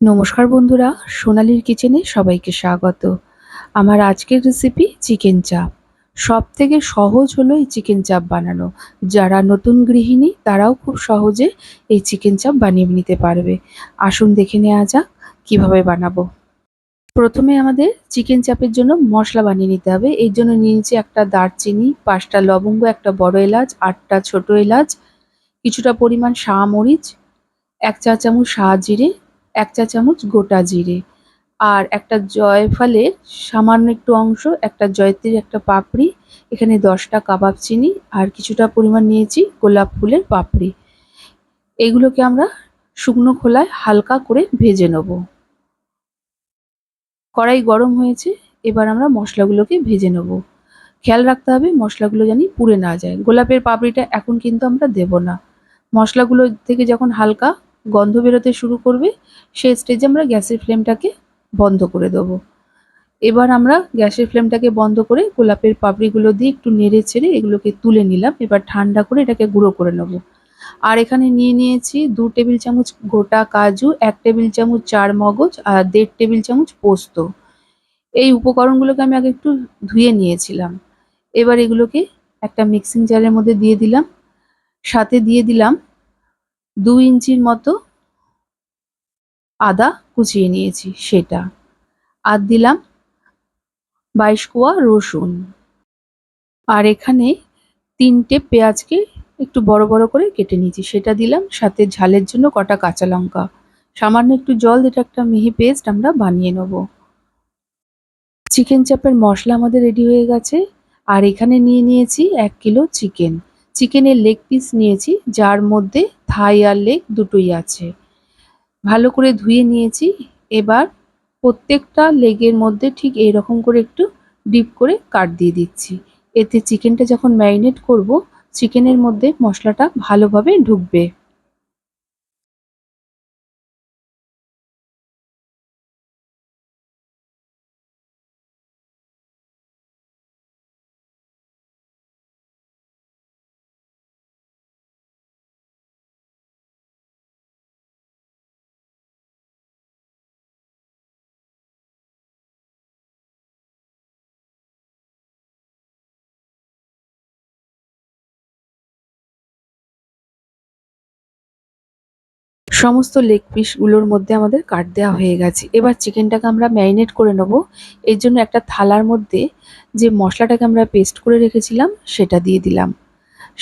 নমস্কার বন্ধুরা, সোনালীর কিচেনে সবাইকে স্বাগত। আমার আজকের রেসিপি চিকেন চাপ। সবথেকে সহজ হলো এই চিকেন চাপ বানানো। যারা নতুন গৃহিণী তারাও খুব সহজে এই চিকেন চাপ বানিয়ে নিতে পারবে। আসুন দেখে নেওয়া যাক কিভাবে বানাবো। প্রথমে আমাদের চিকেন চাপের জন্য মশলা বানিয়ে নিতে হবে। এর জন্য নিয়ে নিচ্ছি একটা দারচিনি, 5টা লবঙ্গ, একটা বড় এলাচ, 8টা ছোট এলাচ, কিছুটা পরিমাণ মরিচ, 1 চা চামচ জিরে, 1 চা চামচ গোটা জিরে, আর একটা জয়ফলের সামান্য একটু অংশ, একটা জয়ত্রীর একটা পাপড়ি, এখানে 10টা কাবাব চিনি, আর কিছুটা পরিমাণ নিয়েছি গোলাপ ফুলের পাপড়ি। এগুলোকে আমরা শুকনো খোলায় হালকা করে ভেজে নেব। কড়াই গরম হয়েছে, এবার আমরা মশলাগুলোকে ভেজে নেব। খেয়াল রাখতে হবে মশলাগুলো যেন পুড়ে না যায়। গোলাপের পাপড়িটা এখন কিন্তু আমরা দেব না। মশলাগুলো থেকে যখন হালকা গন্ধ বেরোতে শুরু করবে, সেই স্টেজে আমরা গ্যাসের ফ্লেমটাকে বন্ধ করে দেবো। এবার আমরা গ্যাসের ফ্লেমটাকে বন্ধ করে গোলাপের পাপড়িগুলো দিয়ে একটু নেড়ে ছেড়ে এগুলোকে তুলে নিলাম। এবার ঠান্ডা করে এটাকে গুঁড়ো করে নেব। আর এখানে নিয়ে নিয়েছি 2 টেবিল চামচ গোটা কাজু, 1 টেবিল চামচ চার মগজ, আর 1.5 টেবিল চামচ পোস্ত। এই উপকরণগুলোকে আমি আগে একটু ধুয়ে নিয়েছিলাম। এবার এগুলোকে একটা মিক্সিং জারের মধ্যে দিয়ে দিলাম। সাথে দিয়ে দিলাম 2 ইঞ্চির মতো আদা কুচিয়ে নিয়েছি সেটা। আর দিলাম 22 কোয়া রসুন। আর এখানে 3টে পেঁয়াজকে একটু বড় বড় করে কেটে নিয়েছি সেটা দিলাম। সাথে ঝালের জন্য কটা কাঁচা লঙ্কা, সামান্য একটু জল, এটা একটা মিহি পেস্ট আমরা বানিয়ে নেব। চিকেন চাপের মশলা আমাদের রেডি হয়ে গেছে। আর এখানে নিয়ে নিয়েছি 1 কিলো চিকেন। চিকেনের লেগ পিস নিয়েছি, যার মধ্যে থাই আর লেগ দুটোই আছে। ভালো করে ধুয়ে নিয়েছি। এবার প্রত্যেকটা লেগের মধ্যে ঠিক এইরকম করে একটু ডিপ করে কাট দিয়ে দিচ্ছি। এতে চিকেনটা যখন ম্যারিনেট করব, চিকেনের মধ্যে মশলাটা ভালোভাবে ঢুকবে। সমস্ত লেগ পিসগুলোর মধ্যে আমাদের কাট দেওয়া হয়ে গেছে। এবার চিকেনটাকে আমরা ম্যারিনেট করে নেব। এর জন্য একটা থালার মধ্যে যে মশলাটাকে আমরা পেস্ট করে রেখেছিলাম সেটা দিয়ে দিলাম।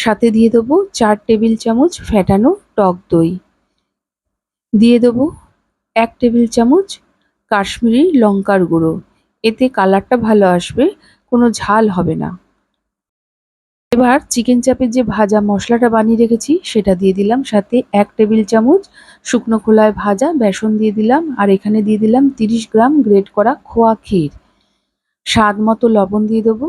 সাথে দিয়ে দেবো 4 টেবিল চামচ ফ্যাটানো টক দই। দিয়ে দেবো 1 টেবিল চামচ কাশ্মীরি লঙ্কার গুঁড়ো। এতে কালারটা ভালো আসবে, কোনো ঝাল হবে না। এবার চিকেন চাপের যে ভাজা মশলাটা বানিয়ে রেখেছি সেটা দিয়ে দিলাম। সাথে 1 টেবিল চামচ শুকনো খোলায় ভাজা বেসন দিয়ে দিলাম। আর এখানে দিয়ে দিলাম 30 গ্রাম গ্রেট করা খোয়া ক্ষীর। স্বাদ মতো লবণ দিয়ে দেবো।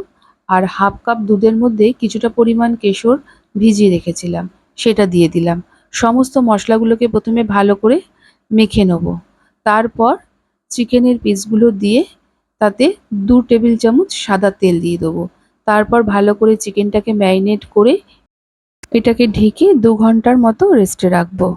আর হাফ কাপ দুধের মধ্যে কিছুটা পরিমাণ কেশর ভিজিয়ে রেখেছিলাম সেটা দিয়ে দিলাম। সমস্ত মশলাগুলোকে প্রথমে ভালো করে মেখে নেব। তারপর চিকেনের পিসগুলো দিয়ে তাতে 2 টেবিল চামচ সাদা তেল দিয়ে দেবো। তারপর ভালো করে চিকেনটাকে ম্যারিনেট করে এটাকে ঢেকে 2 ঘন্টার মতো রেস্টে রাখবো।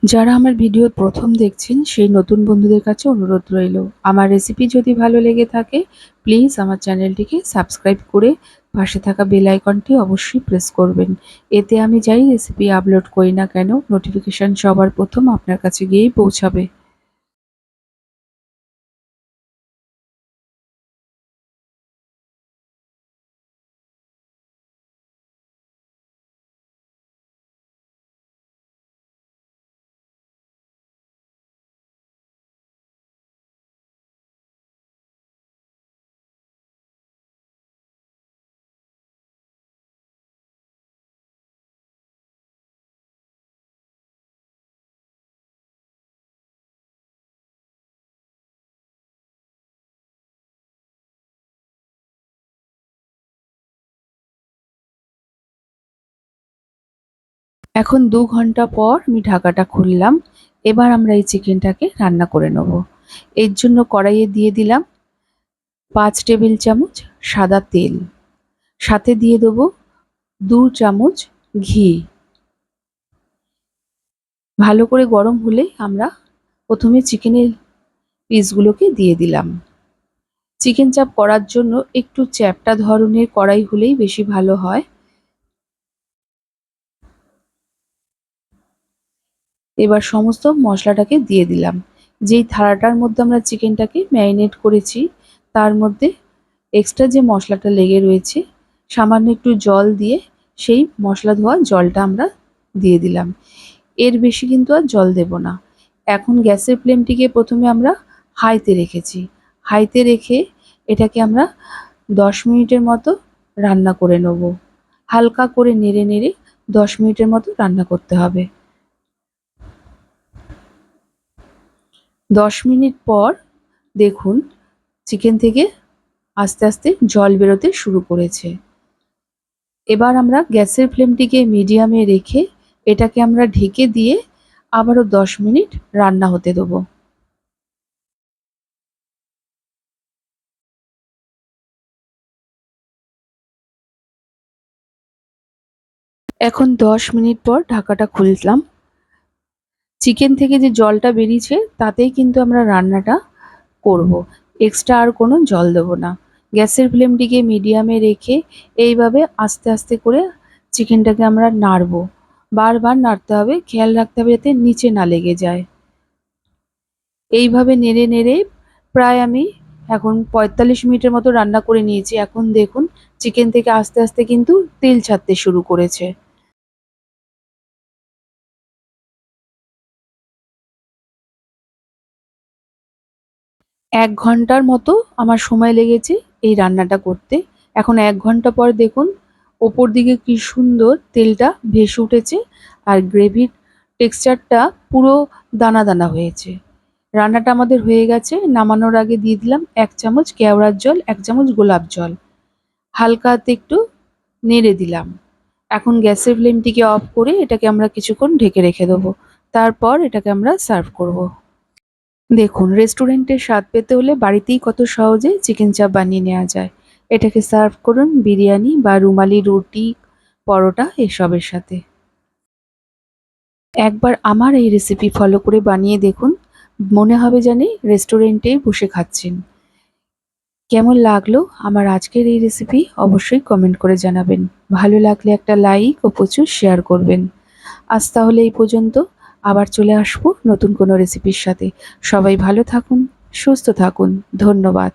যারা আমার ভিডিও প্রথম দেখছেন সেই নতুন বন্ধুদের কাছে অনুরোধ রইল, আমার রেসিপি যদি ভালো লেগে থাকে প্লিজ আমার চ্যানেলটিকে সাবস্ক্রাইব করে পাশে থাকা বেল আইকনটি অবশ্যই প্রেস করবেন। এতে আমি যাই রেসিপি আপলোড করি না কেন নোটিফিকেশন সবার প্রথম আপনার কাছে গিয়েই পৌঁছাবে। এখন 2 ঘন্টা পর আমি ঢাকাটা খুললাম। এবার আমরা এই চিকেনটাকে রান্না করে নেব। এর জন্য কড়াইয়ে দিয়ে দিলাম 5 টেবিল চামচ সাদা তেল। সাথে দিয়ে দেবো 2 চামচ ঘি। ভালো করে গরম হলেই আমরা প্রথমে চিকেনের পিসগুলোকে দিয়ে দিলাম। চিকেন চাপ করার জন্য একটু চ্যাপ্টা ধরনের কড়াই হলেই বেশি ভালো হয়। এবার সমস্ত মশলাটাকে দিয়ে দিলাম। যেই থালাটার মধ্যে আমরা চিকেনটাকে ম্যারিনেট করেছি তার মধ্যে এক্সট্রা যে মশলাটা লেগে রয়েছে সামান্য একটু জল দিয়ে সেই মশলা ধোয়া জলটা আমরা দিয়ে দিলাম। এর বেশি কিন্তু আর জল দেব না। এখন গ্যাসের ফ্লেমটিকে প্রথমে আমরা হাইতে রেখেছি। হাইতে রেখে এটাকে আমরা 10 মিনিটের মতো রান্না করে নেব। হালকা করে নেড়ে নেড়ে 10 মিনিটের মতো রান্না করতে হবে। 10 মিনিট পর দেখুন চিকেন থেকে আস্তে আস্তে জল বেরোতে শুরু করেছে। এবার আমরা গ্যাসের ফ্লেমটিকে মিডিয়ামে রেখে এটাকে আমরা ঢেকে দিয়ে আবারও 10 মিনিট রান্না হতে দেবো। এখন 10 মিনিট পর ঢাকাটা খুললাম। চিকেন থেকে যে জলটা বেরিয়েছে তাতেই কিন্তু আমরা রান্নাটা করব। এক্সট্রা আর কোনো জল দেবো না। গ্যাসের ফ্লেমটিকে মিডিয়ামে রেখে এইভাবে আস্তে আস্তে করে চিকেনটাকে আমরা নাড়বো। বারবার নাড়তে হবে, খেয়াল রাখতে হবে যাতে নিচে না লেগে যায়। এইভাবে নেড়ে নেড়ে প্রায় আমি এখন 45 মিনিটের মতো রান্না করে নিয়েছি। এখন দেখুন চিকেন থেকে আস্তে আস্তে কিন্তু তেল ছাড়তে শুরু করেছে। 1 ঘন্টার মতো আমার সময় লেগেছে এই রান্নাটা করতে। এখন 1 ঘন্টা পর দেখুন ওপর দিকে কি সুন্দর তেলটা ভেসে উঠেছে আর গ্রেভির টেক্সচারটা পুরো দানা দানা হয়েছে। রান্নাটা আমাদের হয়ে গেছে। নামানোর আগে দিয়ে দিলাম 1 চামচ কেওড়ার জল, 1 চামচ গোলাপ জল। হালকা হাতে একটু নেড়ে দিলাম। এখন গ্যাসের ফ্লেমটিকে অফ করে এটাকে আমরা কিছুক্ষণ ঢেকে রেখে দেবো। তারপর এটাকে আমরা সার্ভ করব। দেখুন রেস্টুরেন্টের স্বাদ পেতে হলে বাড়িতেই কত সহজে চিকেন চাপ বানিয়ে নেওয়া যায়। এটাকে সার্ভ করুন বিরিয়ানি বা রুমালি রুটি, পরোটা এসবের সাথে। একবার আমার এই রেসিপি ফলো করে বানিয়ে দেখুন, মনে হবে জানি রেস্টুরেন্টেই বসে খাচ্ছেন। কেমন লাগলো আমার আজকের এই রেসিপি অবশ্যই কমেন্ট করে জানাবেন। ভালো লাগলে একটা লাইক ও প্রচুর শেয়ার করবেন। আজ তাহলে এই পর্যন্ত। আবার চলে আসবো নতুন কোনো রেসিপির সাথে। সবাই ভালো থাকুন, সুস্থ থাকুন। ধন্যবাদ।